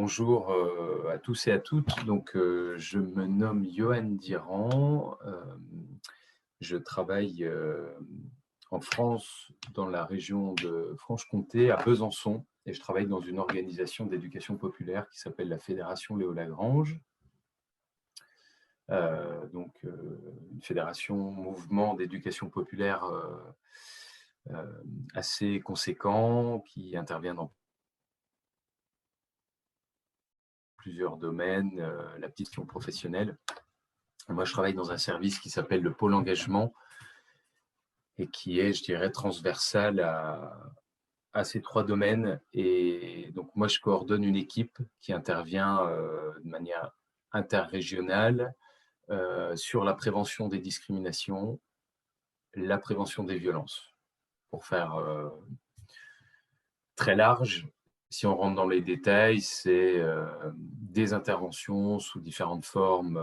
Bonjour à tous et à toutes. Donc, je me nomme Johan Diran. Je travaille en France, dans la région de Franche-Comté, à Besançon, et je travaille dans une organisation d'éducation populaire qui s'appelle la Fédération Léo Lagrange. Une fédération, mouvement d'éducation populaire assez conséquent, qui intervient dans plusieurs domaines, la petite question professionnelle. Moi, je travaille dans un service qui s'appelle le Pôle Engagement et qui est, je dirais, transversal à ces trois domaines. Et donc, moi, je coordonne une équipe qui intervient de manière interrégionale sur la prévention des discriminations, la prévention des violences. Pour faire très large, si on rentre dans les détails, c'est des interventions sous différentes formes,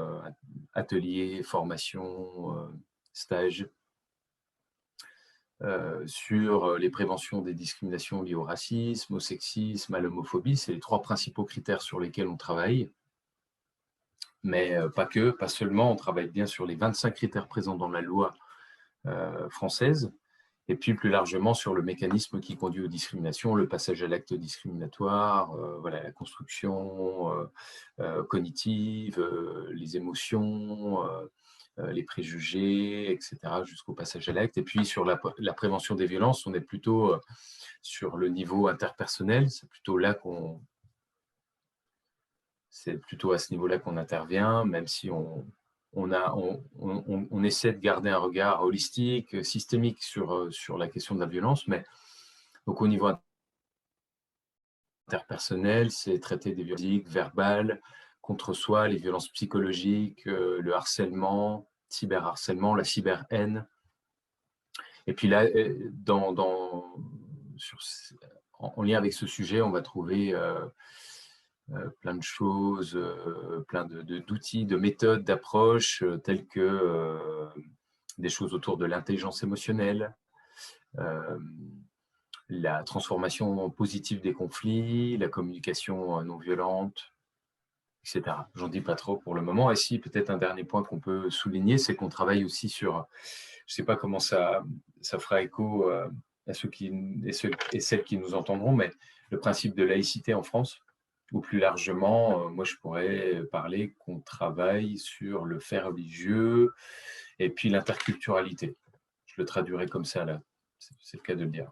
ateliers, formations, stages, sur les préventions des discriminations liées au racisme, au sexisme, à l'homophobie. C'est les trois principaux critères sur lesquels on travaille. Mais pas que, pas seulement. On travaille bien sur les 25 critères présents dans la loi française, et puis plus largement sur le mécanisme qui conduit aux discriminations, le passage à l'acte discriminatoire, voilà, la construction cognitive, les émotions, les préjugés, etc., jusqu'au passage à l'acte. Et puis sur la prévention des violences, on est plutôt sur le niveau interpersonnel, c'est plutôt à ce niveau-là qu'on intervient, même si on essaie de garder un regard holistique, systémique sur la question de la violence. Mais donc au niveau interpersonnel, c'est traiter des violences physiques, verbales, contre soi, les violences psychologiques, le harcèlement, cyberharcèlement, la cyberhaine. Et puis là, en lien avec ce sujet, on va trouver plein de choses, plein d'outils, de méthodes, d'approches, telles que des choses autour de l'intelligence émotionnelle, la transformation positive des conflits, la communication non violente, etc. J'en dis pas trop pour le moment. Et si, peut-être un dernier point qu'on peut souligner, c'est qu'on travaille aussi sur, je ne sais pas comment ça fera écho à ceux et celles qui nous entendront, mais le principe de laïcité en France, ou plus largement, moi je pourrais parler qu'on travaille sur le fait religieux et puis l'interculturalité. Je le traduirai comme ça là, c'est le cas de le dire.